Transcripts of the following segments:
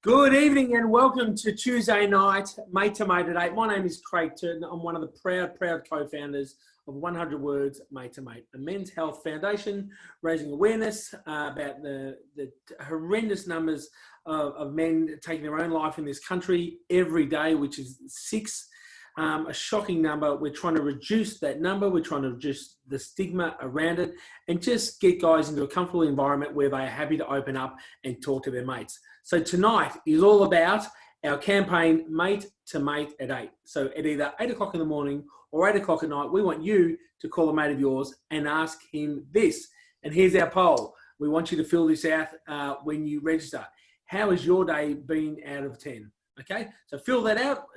Good evening and welcome to Tuesday night, Mate to Mate at 8. My name is Craig Turton. I'm one of the proud co-founders of 100 Words Mate to Mate, a men's health foundation raising awareness about the horrendous numbers of men taking their own life in this country every day, which is 6. A shocking number. We're trying to reduce that number. We're trying to reduce the stigma around it and just get guys into a comfortable environment where they are happy to open up and talk to their mates. So tonight is all about our campaign, Mate to Mate at 8. So at either 8 o'clock in the morning or 8 o'clock at night, we want you to call a mate of yours and ask him this. And here's our poll. We want you to fill this out when you register. How has your day been out of 10? Okay, so fill that out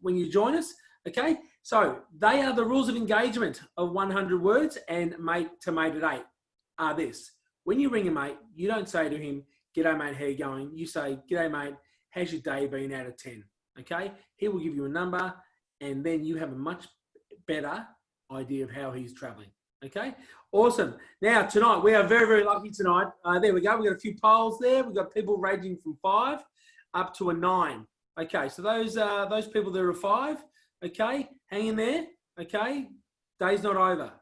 when you join us. Okay, so they are the rules of engagement of 100 Words and Mate to Mate at 8 are this. When you ring a mate, you don't say to him, "G'day mate, how you going?" You say, "G'day mate, how's your day been out of 10? Okay, he will give you a number and then you have a much better idea of how he's traveling. Okay, awesome. Now tonight, we are very lucky tonight. There we go, we've got a few polls there. We've got people ranging from 5 up to a 9. Okay, so those people that are 5, okay, hang in there, okay? Day's not over.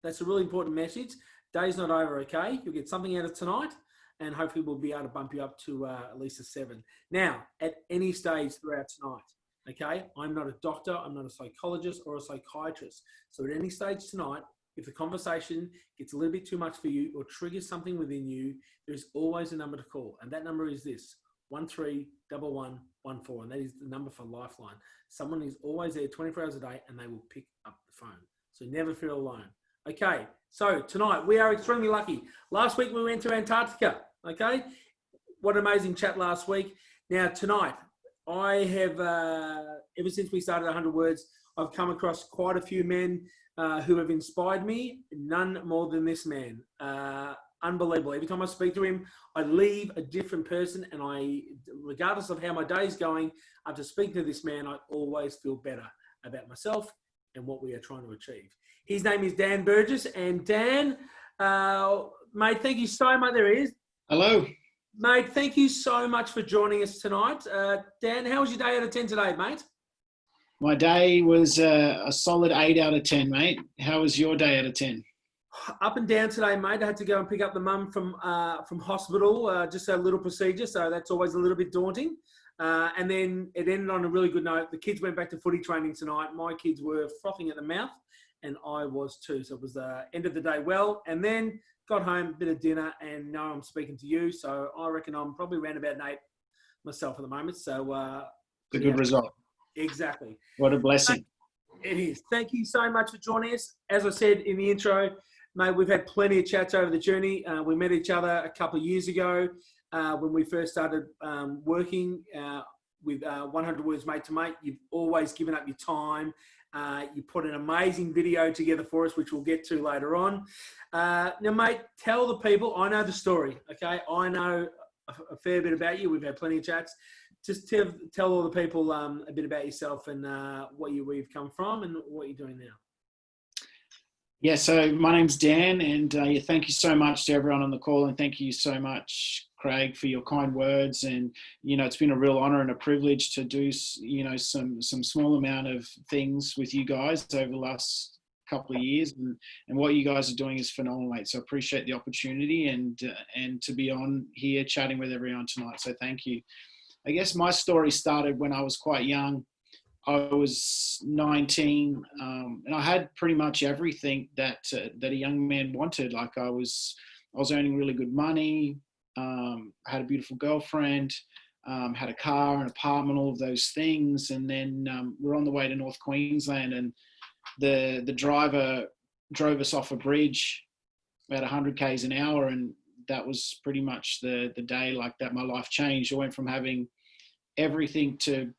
That's a really important message. Day's not over, okay? You'll get something out of tonight and hopefully we'll be able to bump you up to at least a 7. Now, at any stage throughout tonight, okay, I'm not a doctor, I'm not a psychologist or a psychiatrist. So at any stage tonight, if the conversation gets a little bit too much for you or triggers something within you, there's always a number to call. And that number is this, 131114, and that is the number for Lifeline. Someone is always there 24 hours a day and they will pick up the phone. So never feel alone. Okay, so tonight we are extremely lucky. Last week we went to Antarctica. Okay, what an amazing chat last week. Now tonight, I have, ever since we started 100 Words, I've come across quite a few men who have inspired me, none more than this man. Unbelievable. Every time I speak to him, I leave a different person, and regardless of how my day's going, after speaking to this man, I always feel better about myself and what we are trying to achieve. His name is Dan Burgess, and Dan, mate, thank you so much. There he is. Hello. Mate, thank you so much for joining us tonight. Dan, how was your day out of 10 today, mate? My day was a solid 8 out of 10, mate. How was your day out of 10? Up and down today, mate. I had to go and pick up the mum from hospital, just a little procedure, so that's always a little bit daunting. And then it ended on a really good note. The kids went back to footy training tonight. My kids were frothing at the mouth, and I was too. So it was the end of the day well. And then got home, a bit of dinner, and now I'm speaking to you. So I reckon I'm probably around about an 8 myself at the moment. So it's a good result. Exactly. What a blessing. It is. Thank you so much for joining us. As I said in the intro, mate, we've had plenty of chats over the journey. We met each other a couple of years ago when we first started working with 100 Words Mate to Mate. You've always given up your time. You put an amazing video together for us, which we'll get to later on. Now, mate, tell the people, I know the story, okay? I know a fair bit about you. We've had plenty of chats. Just tell all the people a bit about yourself and where you've come from and what you're doing now. Yeah, so my name's Dan, and thank you so much to everyone on the call, and thank you so much, Craig, for your kind words. And it's been a real honour and a privilege to do some small amount of things with you guys over the last couple of years, and what you guys are doing is phenomenal, mate. So I appreciate the opportunity and to be on here chatting with everyone tonight. So thank you. I guess my story started when I was quite young. I was 19, and I had pretty much everything that a young man wanted. Like I was earning really good money, had a beautiful girlfriend, had a car, an apartment, all of those things. And then we're on the way to North Queensland, and the driver drove us off a bridge about 100 k's an hour, and that was pretty much the day like that. My life changed. I went from having everything to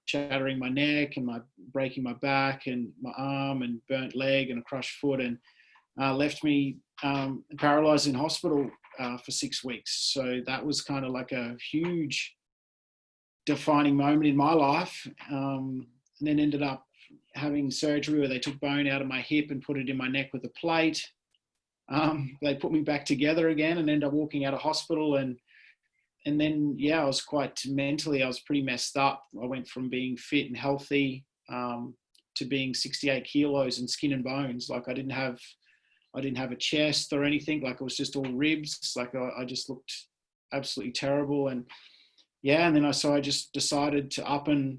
shattering my neck and breaking my back and my arm and burnt leg and a crushed foot, and left me paralyzed in hospital for 6 weeks. So that was kind of like a huge defining moment in my life, and then ended up having surgery where they took bone out of my hip and put it in my neck with a plate. They put me back together again and ended up walking out of hospital, and and then, yeah, I was I was pretty messed up. I went from being fit and healthy to being 68 kilos and skin and bones. Like I didn't have a chest or anything. Like it was just all ribs. Like I just looked absolutely terrible. And yeah, and then I just decided to up and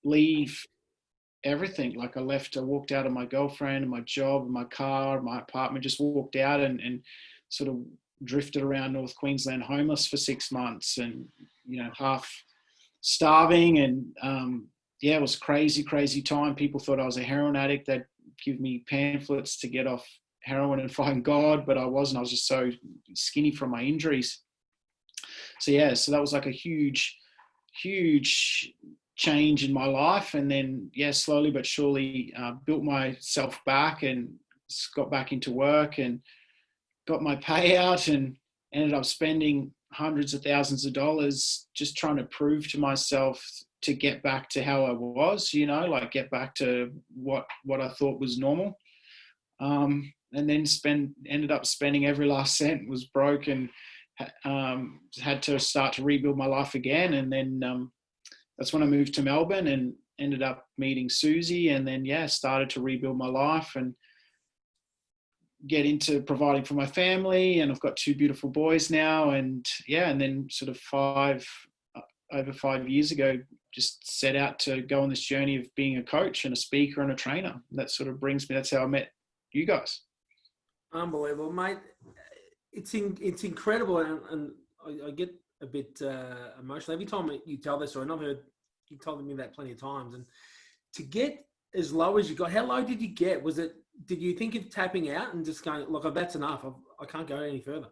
leave everything. Like I walked out of my girlfriend and my job and my car, my apartment, just walked out and sort of drifted around North Queensland homeless for 6 months, and, half starving. And yeah, it was crazy time. People thought I was a heroin addict. They'd give me pamphlets to get off heroin and find God, but I wasn't. I was just so skinny from my injuries. So yeah, so that was like a huge change in my life. And then, yeah, slowly but surely built myself back and got back into work and got my payout, and ended up spending hundreds of thousands of dollars just trying to prove to myself to get back to how I was, like get back to what I thought was normal. And then ended up spending every last cent, was broke, and had to start to rebuild my life again. And then that's when I moved to Melbourne and ended up meeting Susie, and then, yeah, started to rebuild my life and get into providing for my family. And I've got 2 beautiful boys now. And yeah, and then sort of over 5 years ago, just set out to go on this journey of being a coach and a speaker and a trainer. That sort of brings me, that's how I met you guys. Unbelievable, mate. It's incredible, and I get a bit emotional every time you tell this story. And I've heard you told me that plenty of times. And to get as low as you got, how low did you get? Did you think of tapping out and just going, look, that's enough, I can't go any further?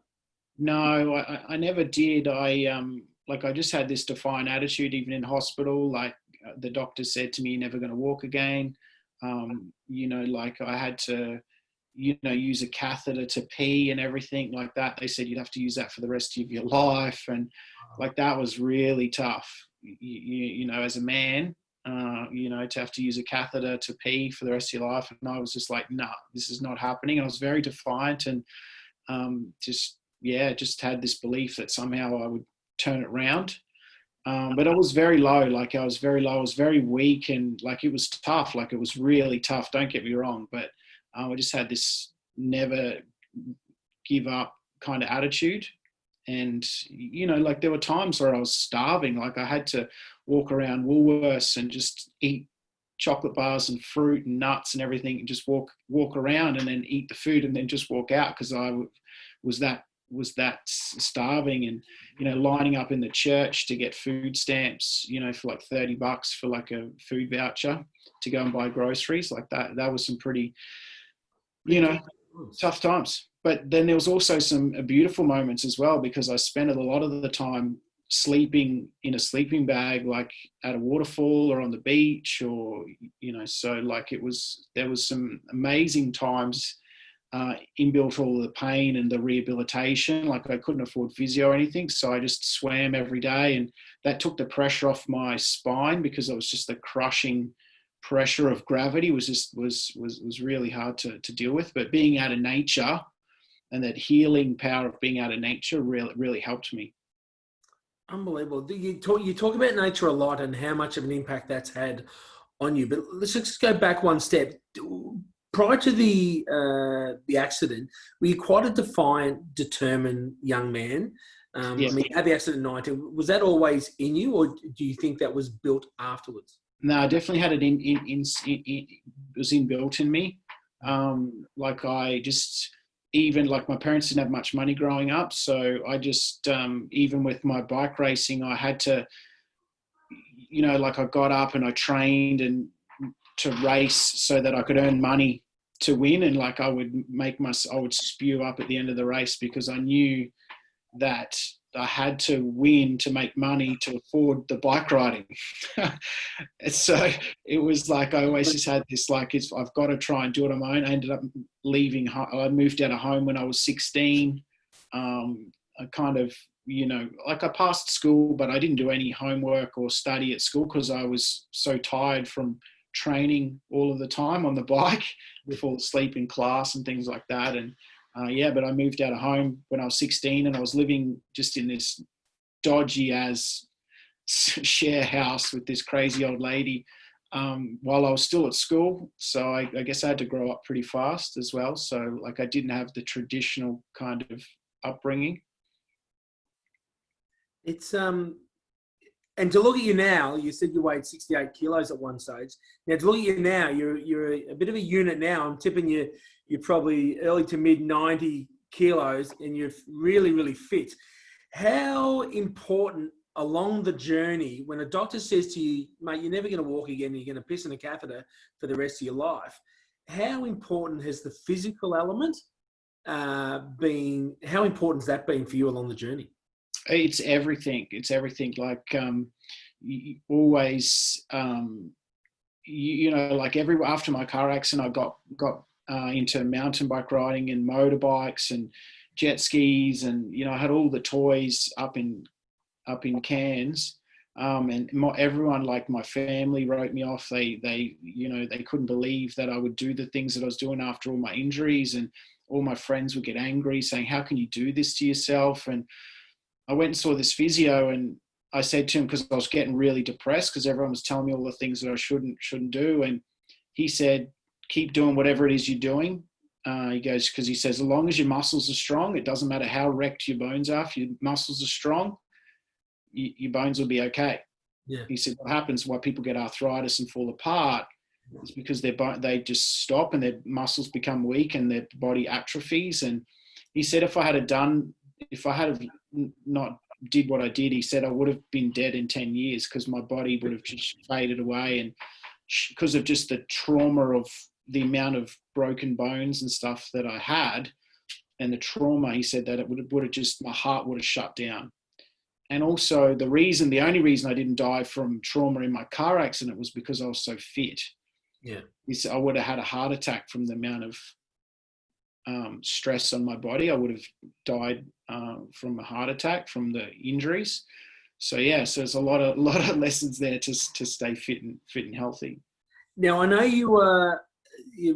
No, I never did. I just had this defiant attitude, even in hospital. Like the doctor said to me, you're never going to walk again. Like I had to, use a catheter to pee and everything like that. They said you'd have to use that for the rest of your life. And like, that was really tough, as a man, to have to use a catheter to pee for the rest of your life. And I was just like, no, this is not happening. And I was very defiant, and just had this belief that somehow I would turn it around. But I was very low. Like I was very low. I was very weak, and like it was tough. Like it was really tough. Don't get me wrong, but I just had this never give up kind of attitude. And, like there were times where I was starving. Like I had to walk around Woolworths and just eat chocolate bars and fruit and nuts and everything, and just walk around and then eat the food and then just walk out, because I was that starving. And, lining up in the church to get food stamps, for like $30 for like a food voucher to go and buy groceries. Like that was some pretty, tough times. But then there was also some beautiful moments as well, because I spent a lot of the time sleeping in a sleeping bag, like at a waterfall or on the beach, or, so like there was some amazing times inbuilt, all the pain and the rehabilitation. Like I couldn't afford physio or anything, so I just swam every day, and that took the pressure off my spine, because it was just the crushing pressure of gravity was really hard to deal with. But being out of nature and that healing power of being out of nature really helped me. Unbelievable. You talk about nature a lot and how much of an impact that's had on you. But let's just go back one step. Prior to the accident, were you quite a defiant, determined young man? Yeah. I mean, you had the accident at 19. Was that always in you, or do you think that was built afterwards? No, I definitely had it it was inbuilt in me. Like I just, even like my parents didn't have much money growing up. So I just, even with my bike racing, I had to, like I got up and I trained and to race so that I could earn money to win. And like I would spew up at the end of the race, because I knew that I had to win to make money to afford the bike riding. So it was like, I always just had this, like, I've got to try and do it on my own. I ended up leaving. I moved out of home when I was 16. I kind of, like I passed school, but I didn't do any homework or study at school, because I was so tired from training all of the time on the bike, fall asleep in class and things like that. And but I moved out of home when I was 16, and I was living just in this dodgy as share house with this crazy old lady while I was still at school. So I guess I had to grow up pretty fast as well. So like I didn't have the traditional kind of upbringing. It's and to look at you now, you said you weighed 68 kilos at one stage. Now to look at you now, you're a bit of a unit now. I'm tipping you're probably early to mid 90 kilos, and you're really, really fit. How important along the journey, when a doctor says to you, mate, you're never going to walk again, you're going to piss in a catheter for the rest of your life, how important has the physical element been? How important has that been for you along the journey? It's everything. It's everything. Like you always, you know, like after my car accident, I got into mountain bike riding and motorbikes and jet skis, and you know, I had all the toys up in Cairns, and everyone, like my family, wrote me off. They you know, they couldn't believe that I would do the things that I was doing after all my injuries, and all my friends would get angry saying, how can you do this to yourself? And I went and saw this physio, and I said to him, because I was getting really depressed because everyone was telling me all the things that I shouldn't do, and he said, keep doing whatever it is you're doing. He goes, because he says, as long as your muscles are strong, it doesn't matter how wrecked your bones are. If your muscles are strong, your bones will be okay. Yeah. He said, what happens, why people get arthritis and fall apart is because they just stop and their muscles become weak and their body atrophies. And he said, if I had not did what I did, he said I would have been dead in 10 years because my body would have just faded away, and because of just the trauma of the amount of broken bones and stuff that I had, and the trauma, he said that it would have just, my heart would have shut down. And also the only reason I didn't die from trauma in my car accident was because I was so fit. Yeah. He said I would have had a heart attack from the amount of stress on my body. I would have died from a heart attack from the injuries. So yeah, so there's a lot of lessons there to stay fit and healthy. Now I know you're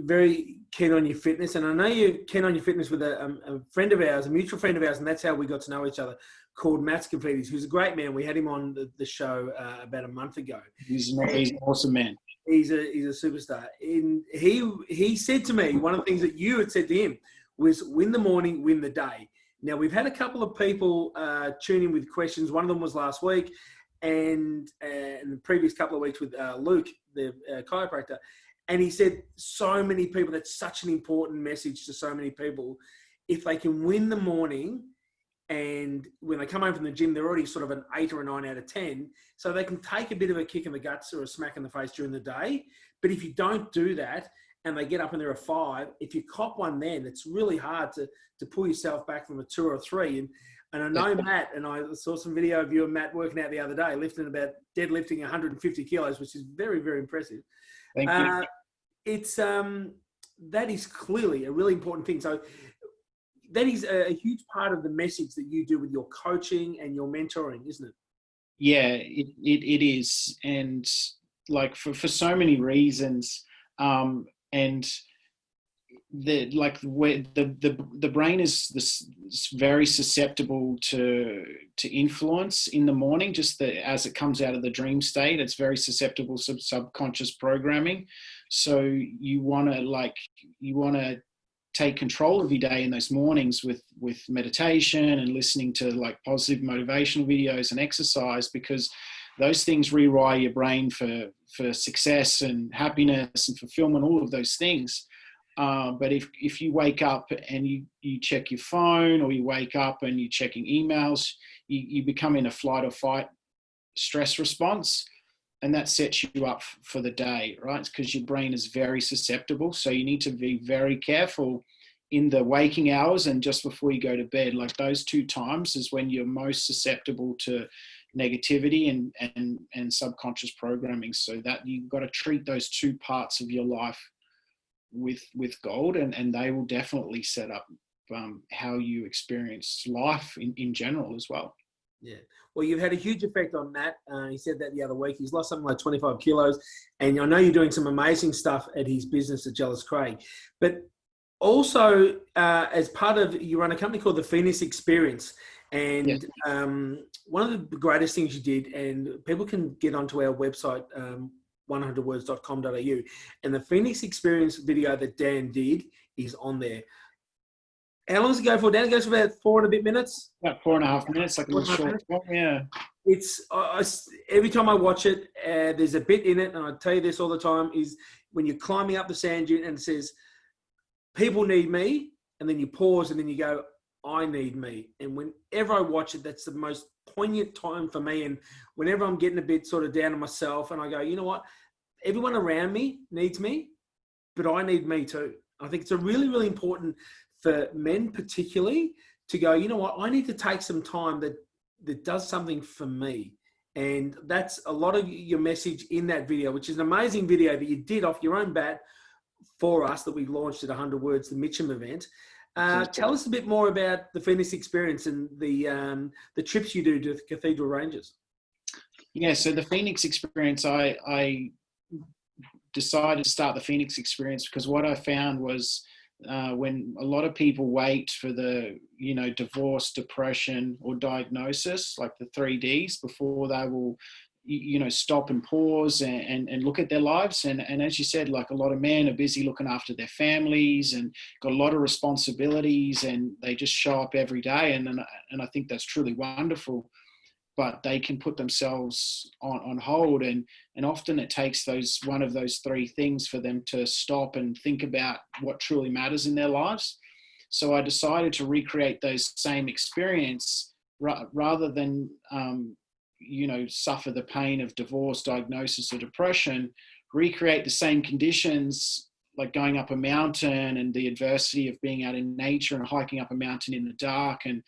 very keen on your fitness, and I know you're keen on your fitness with a friend of ours, a mutual friend of ours, and that's how we got to know each other, called Matt Scafidis, who's a great man. We had him on the show about a month ago. He's an awesome man. He's a superstar. And he said to me, one of the things that you had said to him was, win the morning, win the day. Now, we've had a couple of people tune in with questions. One of them was last week, and the previous couple of weeks with Luke, the chiropractor. And he said, so many people, that's such an important message to so many people. If they can win the morning, and when they come home from the gym, they're already sort of an 8 or a 9 out of 10. So they can take a bit of a kick in the guts or a smack in the face during the day. But if you don't do that and they get up and they're a 5, if you cop one then, it's really hard to pull yourself back from a 2 or a 3. And I know Matt, and I saw some video of you and Matt working out the other day, deadlifting 150 kilos, which is very, very impressive. Thank you. It's that is clearly a really important thing. So that is a huge part of the message that you do with your coaching and your mentoring, isn't it? Yeah, it is. And like for so many reasons, and the brain is this very susceptible to influence in the morning, just as it comes out of the dream state. It's very susceptible to subconscious programming. So you want to take control of your day in those mornings with meditation and listening to like positive motivational videos and exercise, because those things rewire your brain for success and happiness and fulfillment, all of those things. But if you wake up and you check your phone, or you wake up and you're checking emails, you become in a flight or fight stress response, and that sets you up for the day, right? Because your brain is very susceptible. So you need to be very careful in the waking hours and just before you go to bed. Like those 2 times is when you're most susceptible to negativity and subconscious programming. So that you've got to treat those 2 parts of your life with gold, and they will definitely set up how you experience life in general as well. Yeah. Well, you've had a huge effect on Matt. He said that the other week. He's lost something like 25 kilos. And I know you're doing some amazing stuff at his business at Jealous Craig. But Also, as part of, you run a company called the Phoenix Experience. Yes. And one of the greatest things you did, and people can get onto our website, 100words.com.au, and the Phoenix Experience video that Dan did is on there. How long does it go for, Dan? It goes for about 4 and a bit minutes. About 4.5 minutes, like a little short film, yeah. It's every time I watch it, there's a bit in it, and I tell you this all the time, is when you're climbing up the sand dune and it says, people need me, and then you pause and then you go, I need me. And whenever I watch it, that's the most poignant time for me. And whenever I'm getting a bit sort of down on myself and I go, you know what, everyone around me needs me, but I need me too. I think it's a really, really important for men particularly to go, you know what, I need to take some time that does something for me. And that's a lot of your message in that video, which is an amazing video that you did off your own bat for us, that we launched at 100 Words, the Mitcham event. Tell us a bit more about the Phoenix Experience and the trips you do to the Cathedral Ranges. Yeah, so the Phoenix Experience, I decided to start the Phoenix Experience because what I found was when a lot of people wait for the, divorce, depression, or diagnosis, like the 3Ds, before they will, stop and pause and look at their lives. And as you said, like a lot of men are busy looking after their families and got a lot of responsibilities, and they just show up every day. And I think that's truly wonderful. But they can put themselves on hold, and often it takes one of those three things for them to stop and think about what truly matters in their lives. So I decided to recreate those same experience rather than suffer the pain of divorce, diagnosis, or depression. Recreate the same conditions, like going up a mountain and the adversity of being out in nature and hiking up a mountain in the dark, and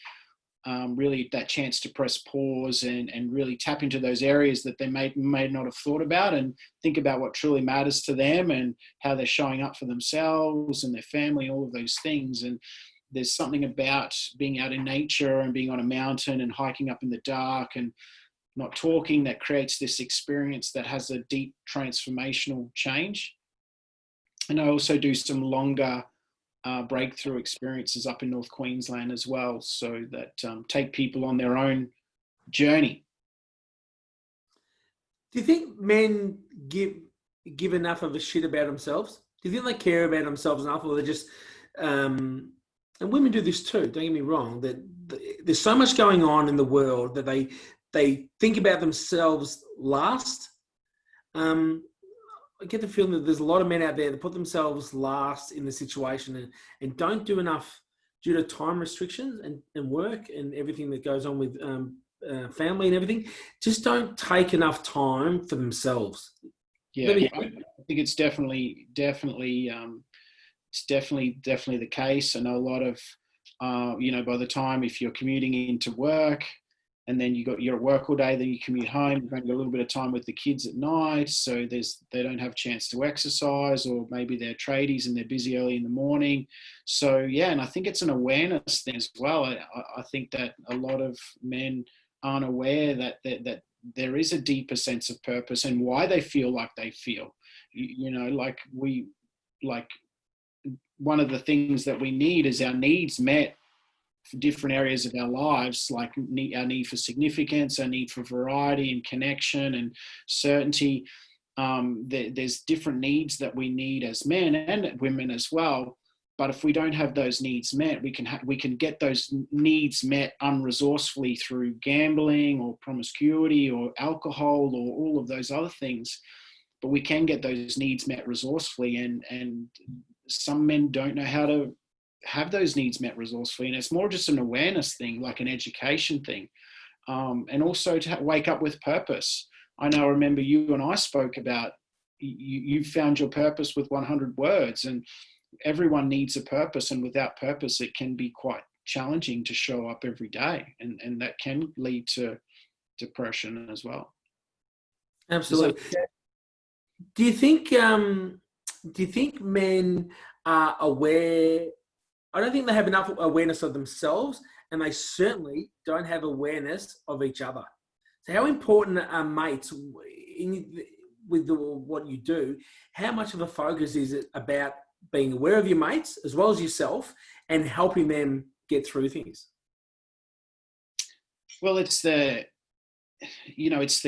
really that chance to press pause and really tap into those areas that they may not have thought about, and think about what truly matters to them and how they're showing up for themselves and their family, all of those things. And there's something about being out in nature and being on a mountain and hiking up in the dark and not talking that creates this experience that has a deep transformational change. And I also do some longer breakthrough experiences up in North Queensland as well, so that take people on their own journey. Do you think men give enough of a shit about themselves? Do you think they care about themselves enough, or they're just and women do this too, don't get me wrong, that there's so much going on in the world that they think about themselves last. I get the feeling that there's a lot of men out there that put themselves last in the situation and don't do enough due to time restrictions and work and everything that goes on with family and everything. Just don't take enough time for themselves. Yeah, I think it's definitely the case. I know a lot of, by the time, if you're commuting into work, and then you're at work all day, then you commute home, you've only got a little bit of time with the kids at night, so they don't have a chance to exercise, or maybe they're tradies and they're busy early in the morning. So yeah, and I think it's an awareness thing as well. I think that a lot of men aren't aware that there is a deeper sense of purpose and why they feel like they feel. Like one of the things that we need is our needs met for different areas of our lives, like our need for significance, our need for variety and connection and certainty. There's different needs that we need as men and women as well. But if we don't have those needs met, we can get those needs met unresourcefully through gambling or promiscuity or alcohol or all of those other things. But we can get those needs met resourcefully, and some men don't know how to have those needs met resourcefully, and it's more just an awareness thing, like an education thing, and also to wake up with purpose. I remember you and I spoke about you found your purpose with 100 words, and everyone needs a purpose, and without purpose it can be quite challenging to show up every day, and that can lead to depression as well. Absolutely. Do you think men are aware? I don't think they have enough awareness of themselves, and they certainly don't have awareness of each other. So how important are mates with what you do? How much of a focus is it about being aware of your mates as well as yourself and helping them get through things? Well, it's the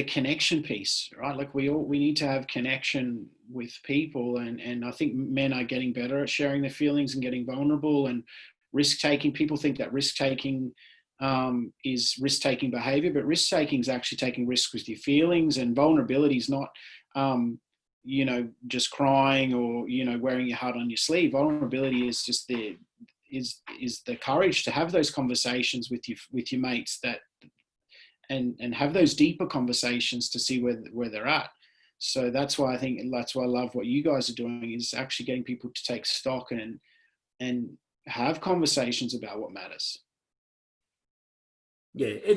connection piece, right? Like we need to have connection with people, and I think men are getting better at sharing their feelings and getting vulnerable and risk taking. People think that risk taking is risk taking behavior, but risk taking is actually taking risks with your feelings, and vulnerability is not just crying or wearing your heart on your sleeve. Vulnerability is just the courage to have those conversations with your mates, that and have those deeper conversations to see where they're at. So that's why I love what you guys are doing, is actually getting people to take stock and have conversations about what matters. Yeah,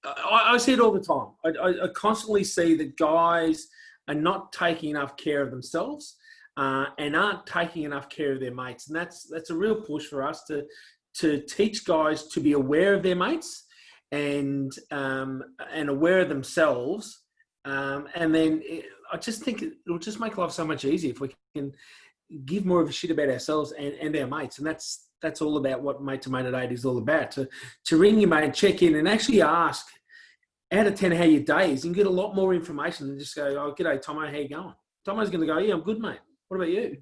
I see it all the time. I constantly see that guys are not taking enough care of themselves and aren't taking enough care of their mates, and that's a real push for us to teach guys to be aware of their mates and aware of themselves, and then I just think it'll just make life so much easier if we can give more of a shit about ourselves and our mates, and that's all about what Mate to Mate at 8 is all about. To ring your mate, check in, and actually ask out of 10 how your day is. You can get a lot more information than just go, "Oh, g'day, Tomo, how you going?" Tomo's going to go, "Yeah, I'm good, mate. What about you?"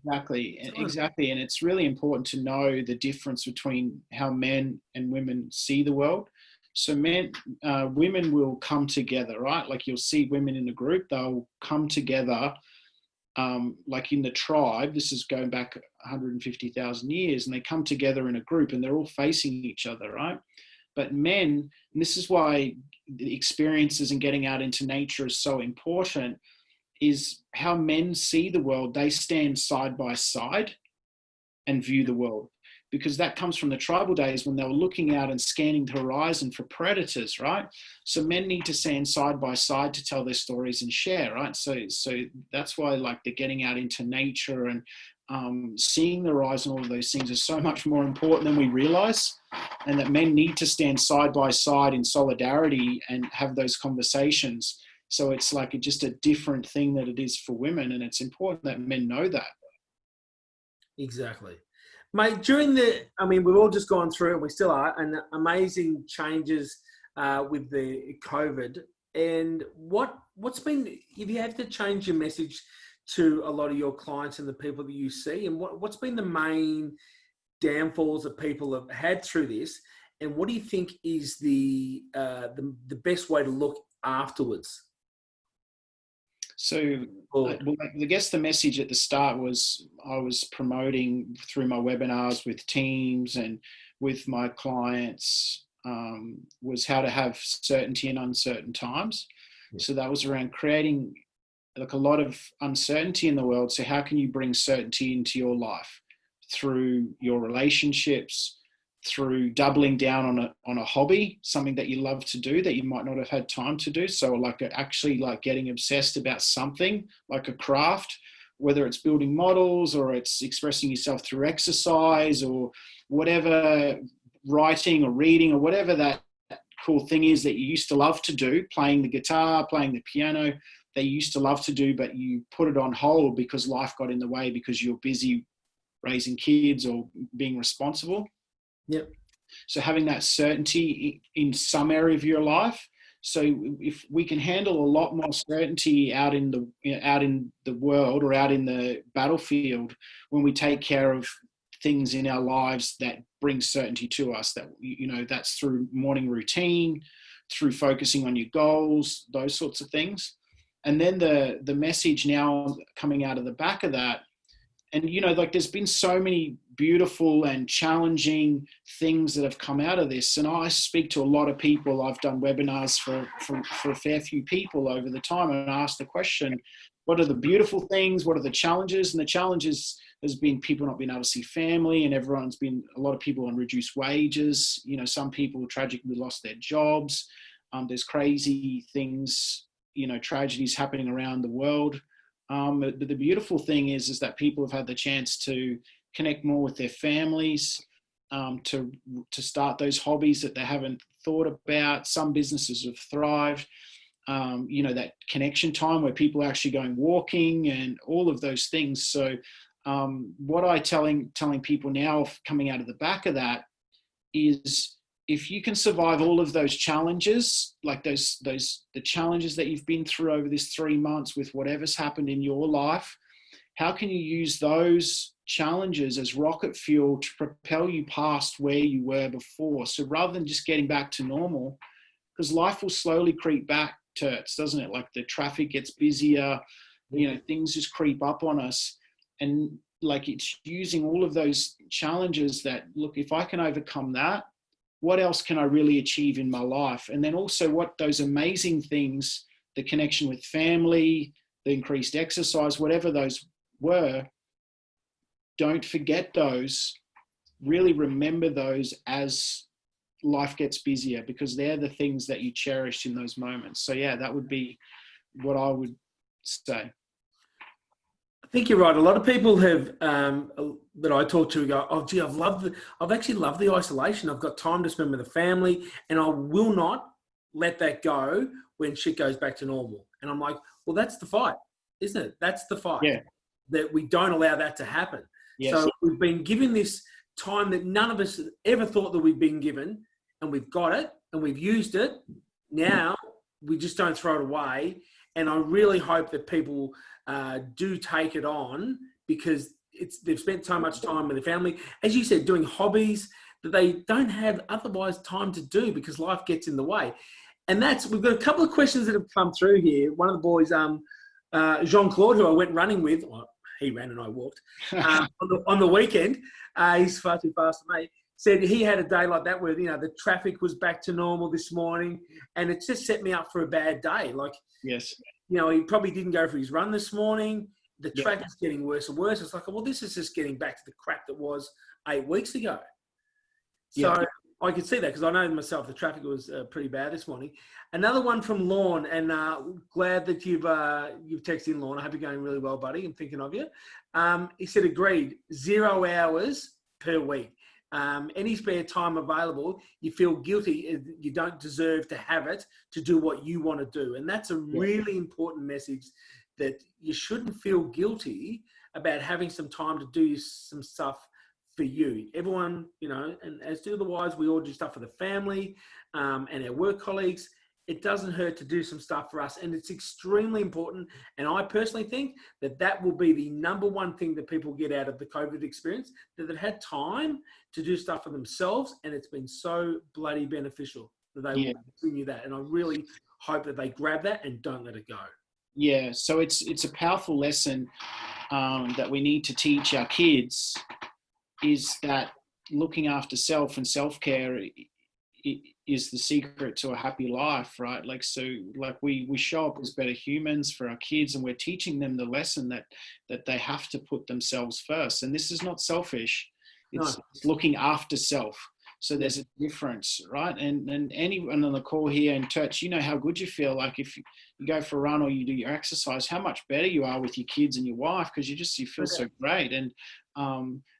Exactly. And it's really important to know the difference between how men and women see the world. So women will come together, right? Like you'll see women in a group, they'll come together, like in the tribe. This is going back 150,000 years, and they come together in a group and they're all facing each other, right? But men, and this is why the experiences and getting out into nature is so important, is how men see the world. They stand side by side and view the world, because that comes from the tribal days when they were looking out and scanning the horizon for predators, right? So men need to stand side by side to tell their stories and share, right? So that's why, like, the getting out into nature and seeing the horizon, all of those things are so much more important than we realize, and that men need to stand side by side in solidarity and have those conversations. So it's like just a different thing that it is for women, and it's important that men know that. Exactly. Mate, we've all just gone through, and we still are, and amazing changes with the COVID. And what's been, if you have to change your message to a lot of your clients and the people that you see, and what's been the main downfalls that people have had through this, and what do you think is the best way to look afterwards? So, I guess the message at the start was I was promoting through my webinars with teams and with my clients was how to have certainty in uncertain times. Yeah. So that was around creating like a lot of uncertainty in the world. So how can you bring certainty into your life through your relationships, through doubling down on a hobby, something that you love to do that you might not have had time to do. So like actually like getting obsessed about something like a craft, whether it's building models or it's expressing yourself through exercise or whatever, writing or reading or whatever that cool thing is that you used to love to do, playing the guitar, playing the piano, that you used to love to do, but you put it on hold because life got in the way because you're busy raising kids or being responsible. Yep. So having that certainty in some area of your life. So if we can handle a lot more certainty out in the world or out in the battlefield, when we take care of things in our lives that bring certainty to us, that, that's through morning routine, through focusing on your goals, those sorts of things. And then the message now coming out of the back of that, and, there's been so many beautiful and challenging things that have come out of this. And I speak to a lot of people. I've done webinars for a fair few people over the time, and I ask the question, what are the beautiful things? What are the challenges? And the challenges has been people not being able to see family, and a lot of people on reduced wages. Some people tragically lost their jobs. There's crazy things, tragedies happening around the world. But the beautiful thing is that people have had the chance to connect more with their families, to start those hobbies that they haven't thought about. Some businesses have thrived. That connection time where people are actually going walking and all of those things. So what I telling people now coming out of the back of that is, if you can survive all of those challenges, like the challenges that you've been through over this 3 months with whatever's happened in your life, how can you use those challenges as rocket fuel to propel you past where you were before? So rather than just getting back to normal, because life will slowly creep back to it, doesn't it? Like the traffic gets busier, things just creep up on us. And like, it's using all of those challenges that, look, if I can overcome that, what else can I really achieve in my life? And then also what those amazing things, the connection with family, the increased exercise, whatever those were, don't forget those. Really remember those as life gets busier, because they're the things that you cherish in those moments. So yeah, that would be what I would say. I think you're right. A lot of people have that I talk to go, "Oh, gee, I've actually loved the isolation. I've got time to spend with the family, and I will not let that go when shit goes back to normal." And I'm like, "Well, that's the fight, isn't it? That's the fight. Yeah. That we don't allow that to happen." Yes. So we've been given this time that none of us ever thought that we'd been given, and we've got it and we've used it. Now we just don't throw it away. And I really hope that people do take it on, because they've spent so much time with the family, as you said, doing hobbies that they don't have otherwise time to do because life gets in the way. And we've got a couple of questions that have come through here. One of the boys, Jean-Claude, who I went running with, well, he ran and I walked, on the weekend, he's far too fast for me, said he had a day like that where, the traffic was back to normal this morning, and it just set me up for a bad day. Like, yes, he probably didn't go for his run this morning. The track is getting worse and worse. It's like, well, this is just getting back to the crap that was 8 weeks ago. So I could see that, because I know myself the traffic was pretty bad this morning. Another one from Lorne, and glad that you've texted in, Lorne. I hope you're going really well, buddy. I'm thinking of you. He said, agreed, 0 hours per week. Any spare time available, you feel guilty, you don't deserve to have it to do what you want to do. And that's a really important message, that you shouldn't feel guilty about having some time to do some stuff for you. Everyone, and as do the wives, we all do stuff for the family and our work colleagues. It doesn't hurt to do some stuff for us, and it's extremely important. And I personally think that will be the number one thing that people get out of the COVID experience, that they've had time to do stuff for themselves, and it's been so bloody beneficial that they will continue that. And I really hope that they grab that and don't let it go. Yeah, so it's a powerful lesson that we need to teach our kids, is that looking after self and self-care is the secret to a happy life, right? Like, so like we show up as better humans for our kids, and we're teaching them the lesson that they have to put themselves first. And this is not selfish. It's looking after self. So there's a difference, right? And anyone on the call here in church, how good you feel. Like if you go for a run or you do your exercise, how much better you are with your kids and your wife, because you feel so great. And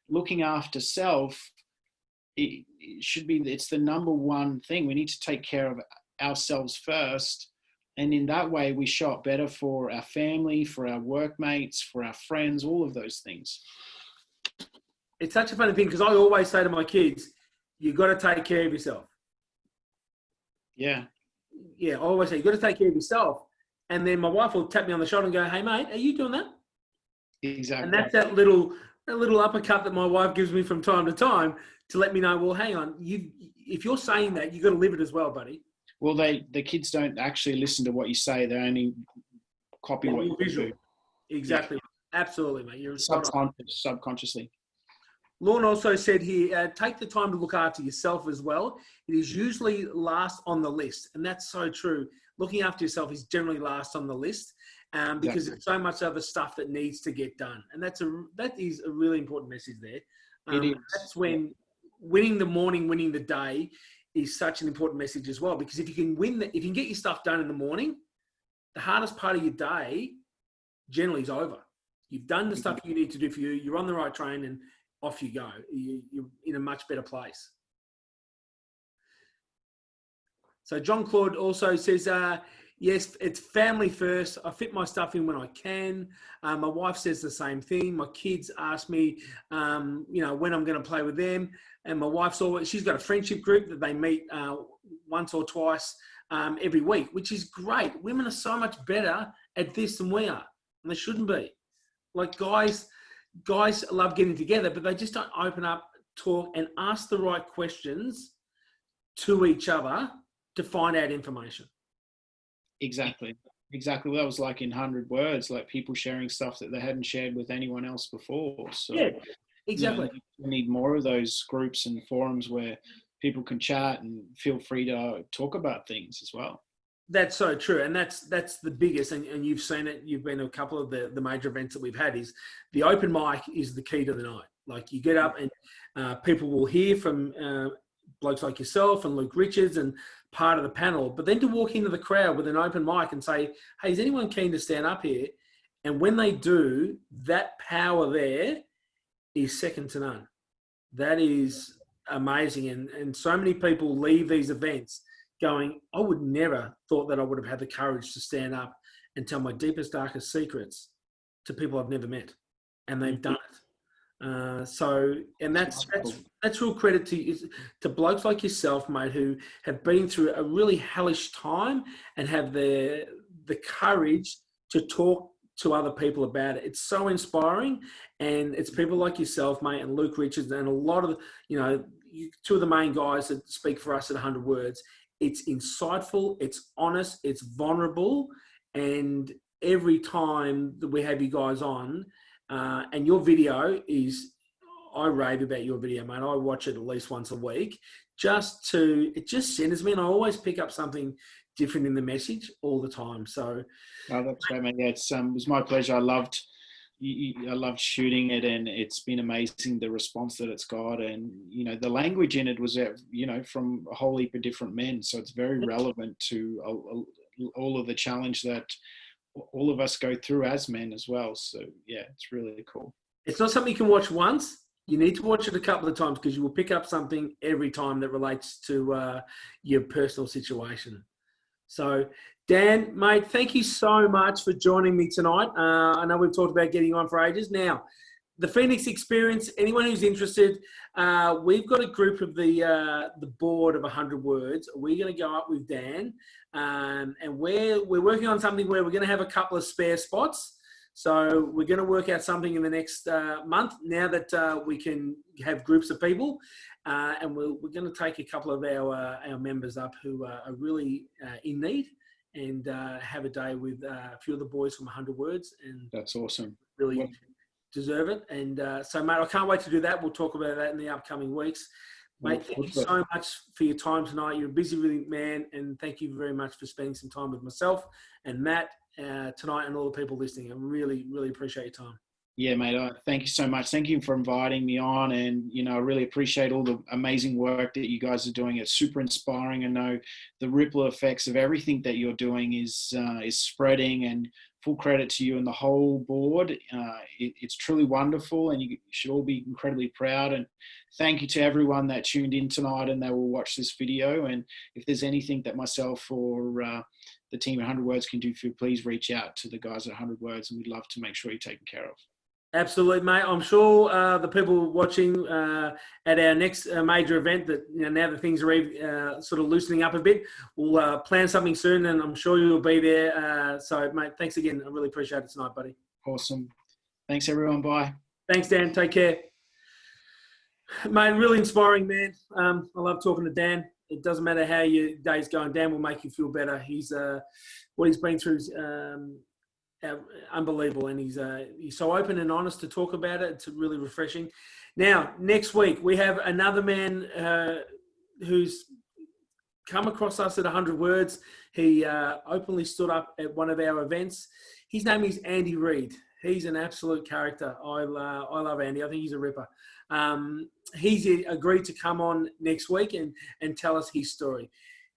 looking after self, it's the number one thing. We need to take care of ourselves first, and in that way we show up better for our family, for our workmates, for our friends, all of those things. It's such a funny thing, because I always say to my kids, you've got to take care of yourself. I always say, you've got to take care of yourself. And then my wife will tap me on the shoulder and go, hey mate, are you doing that? Exactly. And that's that little uppercut that my wife gives me from time to time to let me know, well, hang on, if you're saying that, you've got to live it as well, buddy. Well, the kids don't actually listen to what you say. They only copy what you do. Exactly. Yeah. Absolutely, mate. You're subconsciously. Lorne also said here, take the time to look after yourself as well. It is usually last on the list. And that's so true. Looking after yourself is generally last on the list. Because there's so much other stuff that needs to get done. And that is a really important message there. That's when winning the morning, winning the day is such an important message as well. Because if you can get your stuff done in the morning, the hardest part of your day generally is over. You've done the stuff you need to do for you. You're on the right train, and off you go. You're in a much better place. So John Claude also says, Yes, it's family first. I fit my stuff in when I can. My wife says the same thing. My kids ask me, when I'm going to play with them. And my she's got a friendship group that they meet once or twice every week, which is great. Women are so much better at this than we are, and they shouldn't be. Like guys love getting together, but they just don't open up, talk, and ask the right questions to each other to find out information. Exactly. Well, that was like in 100 words, like people sharing stuff that they hadn't shared with anyone else before. So, yeah, exactly. We need more of those groups and forums where people can chat and feel free to talk about things as well. That's so true. And that's the biggest, and you've seen it, you've been to a couple of the major events that we've had, is the open mic is the key to the night. Like you get up and people will hear from blokes like yourself and Luke Richards and part of the panel, but then to walk into the crowd with an open mic and say, hey, is anyone keen to stand up here? And when they do, that power there is second to none. That is amazing. And so many people leave these events going, I would never thought that I would have had the courage to stand up and tell my deepest, darkest secrets to people I've never met. And they've done it. That's real credit to blokes like yourself, mate, who have been through a really hellish time and have the courage to talk to other people about it. It's so inspiring, and it's people like yourself, mate, and Luke Richards, and a lot of two of the main guys that speak for us at 100 Words. It's insightful, it's honest, it's vulnerable, and every time that we have you guys on. And your video I rave about your video, mate. I watch it at least once a week. It just centers me, and I always pick up something different in the message all the time. So, that's great, man. Yeah, it was my pleasure. I loved shooting it, and it's been amazing the response that it's got, and the language in it was from a whole heap of different men, so it's very relevant to all of the challenge that all of us go through as men as well. So yeah, it's really cool. It's not something you can watch once. You need to watch it a couple of times, because you will pick up something every time that relates to your personal situation. So Dan, mate, thank you so much for joining me tonight. I know we've talked about getting you on for ages. Now, the Phoenix Experience, anyone who's interested, we've got a group of the board of 100 Words. We're going to go up with Dan, and we're working on something where we're going to have a couple of spare spots. So we're going to work out something in the next month, now that we can have groups of people, and we're going to take a couple of our members up who are really in need, and have a day with a few of the boys from 100 Words. And that's awesome. Really deserve it. And so, mate, I can't wait to do that. We'll talk about that in the upcoming weeks. Mate, thank you so much for your time tonight. You're a busy man, and thank you very much for spending some time with myself and Matt tonight, and all the people listening. I really, really appreciate your time. Yeah, mate, thank you so much. Thank you for inviting me on, and I really appreciate all the amazing work that you guys are doing. It's super inspiring. I know the ripple effects of everything that you're doing is spreading, and full credit to you and the whole board. It's truly wonderful, and you should all be incredibly proud. And thank you to everyone that tuned in tonight and that will watch this video. And if there's anything that myself or the team at 100 Words can do for you, please reach out to the guys at 100 Words, and we'd love to make sure you're taken care of. Absolutely, mate. I'm sure the people watching at our next major event, that now that things are sort of loosening up a bit, we'll plan something soon, and I'm sure you'll be there. So, mate, thanks again. I really appreciate it tonight, buddy. Awesome. Thanks, everyone. Bye. Thanks, Dan. Take care. Mate, really inspiring, man. I love talking to Dan. It doesn't matter how your day's going. Dan will make you feel better. He's what he's been through is unbelievable, and he's so open and honest to talk about it. It's really refreshing. Now, next week we have another man who's come across us at 100 Words. He openly stood up at one of our events. His name is Andy Reid. He's an absolute character. I love Andy. I think he's a ripper. He's agreed to come on next week and tell us his story.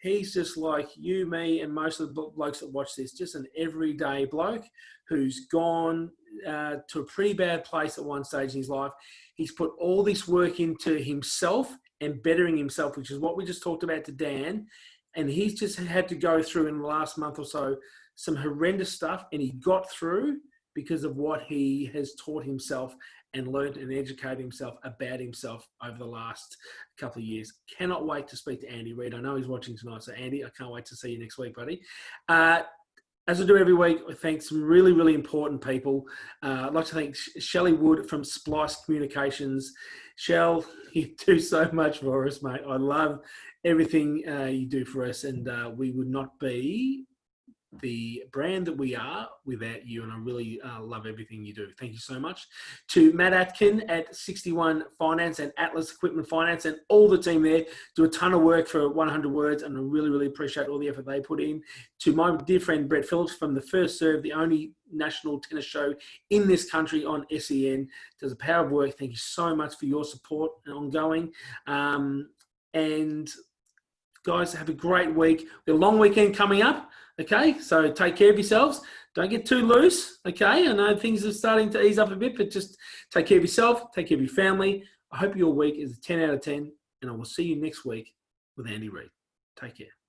He's just like you, me, and most of the blokes that watch this, just an everyday bloke who's gone to a pretty bad place at one stage in his life. He's put all this work into himself and bettering himself, which is what we just talked about to Dan. And he's just had to go through in the last month or so some horrendous stuff, and he got through because of what he has taught himself and learned and educated himself about himself over the last couple of years. Cannot wait to speak to Andy Reid. I know he's watching tonight, so Andy, I can't wait to see you next week, buddy. As I do every week, I thank some really, really important people. I'd like to thank Shelley Wood from Splice Communications. Shell, you do so much for us, mate. I love everything you do for us, and we would not be the brand that we are without you, and I really love everything you do. Thank you so much. To Matt Atkin at 61 Finance and Atlas Equipment Finance and all the team there, do a ton of work for 100 Words, and I really, really appreciate all the effort they put in. To my dear friend Brett Phillips from The First Serve, the only national tennis show in this country on SEN, does a power of work. Thank you so much for your support and ongoing. And guys, have a great week. We have a long weekend coming up. Okay, so take care of yourselves. Don't get too loose, okay? I know things are starting to ease up a bit, but just take care of yourself, take care of your family. I hope your week is a 10 out of 10, and I will see you next week with Andy Reid. Take care.